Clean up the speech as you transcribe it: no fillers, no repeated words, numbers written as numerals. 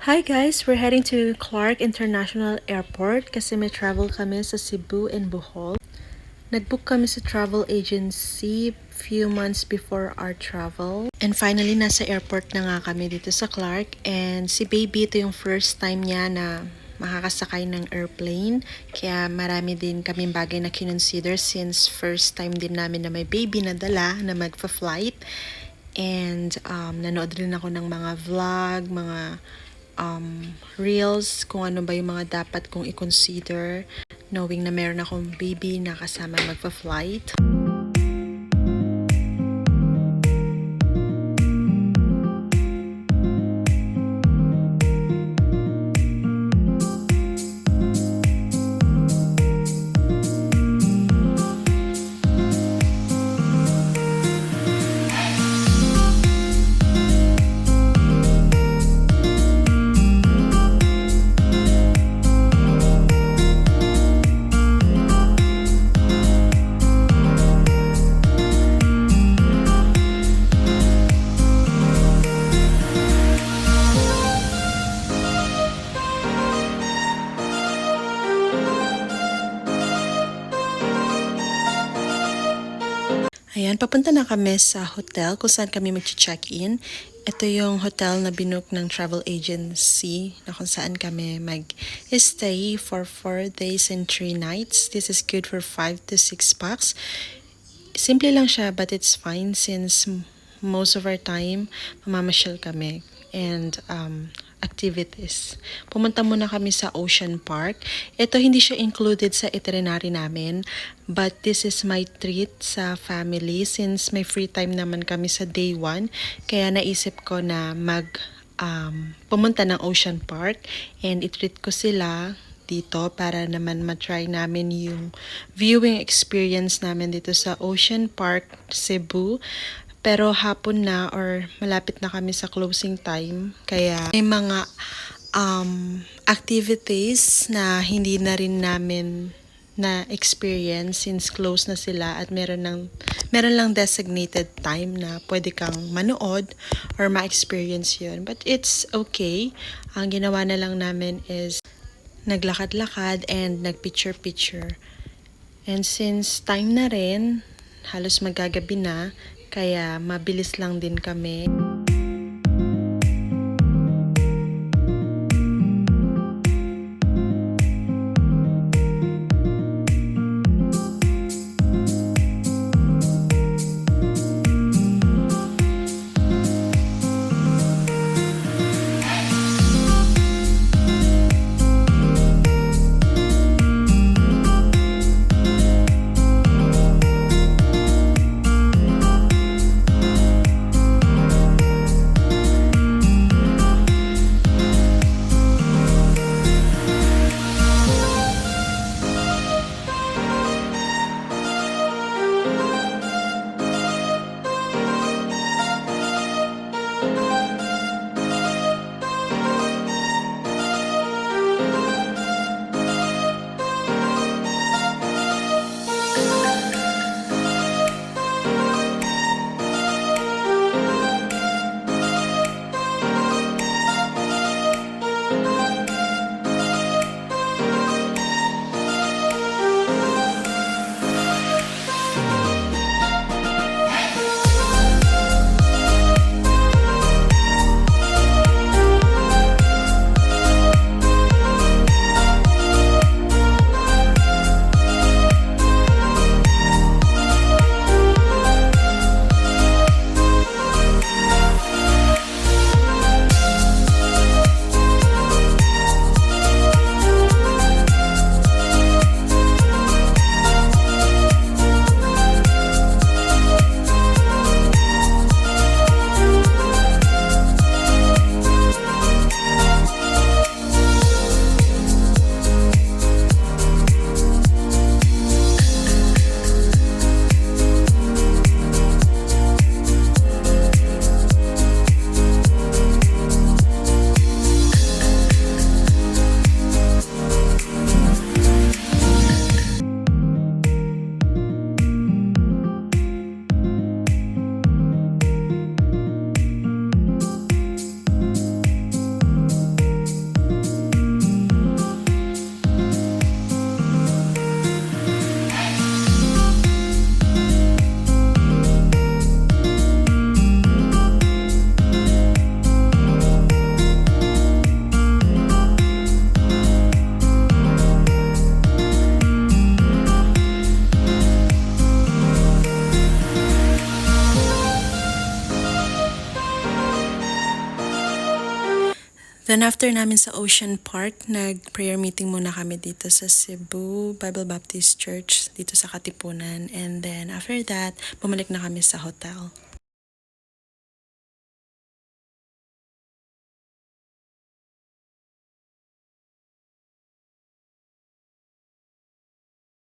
Hi guys! We're heading to Clark International Airport kasi may travel kami sa Cebu and Bohol. Nag-book kami sa travel agency few months before our travel. And finally, nasa airport na nga kami dito sa Clark. And si baby, ito yung first time niya na makakasakay ng airplane. Kaya marami din kaming bagay na kinonsider since first time din namin na may baby na dala na magpa-flight. And nanood rin ako ng mga vlog, mga reels, kung ano ba yung mga dapat kong i-consider knowing na meron akong baby na kasama magpa-flight. Ayan, papunta na kami sa hotel kung saan kami mag-check-in. Ito yung hotel na binook ng travel agency na kung saan kami mag-stay for 4 days and 3 nights. This is good for 5 to 6 bucks. Simple lang siya but it's fine since most of our time mamamasyal kami and activities. Pumunta muna kami sa Ocean Park. Ito hindi siya included sa itinerary namin, but this is my treat sa family since may free time naman kami sa day 1. Kaya naisip ko na pumunta ng Ocean Park and i-treat ko sila dito para naman matry namin yung viewing experience namin dito sa Ocean Park, Cebu. Pero hapon na or malapit na kami sa closing time. Kaya may mga activities na hindi na rin namin na experience since close na sila at meron lang designated time na pwede kang manood or ma-experience yun. But it's okay. Ang ginawa na lang namin is naglakad-lakad and nagpicture-picture. And since time na rin, halos magagabi na, kaya mabilis lang din kami. Then after namin sa Ocean Park, nag-prayer meeting muna kami dito sa Cebu Bible Baptist Church dito sa Katipunan. And then after that, bumalik na kami sa hotel.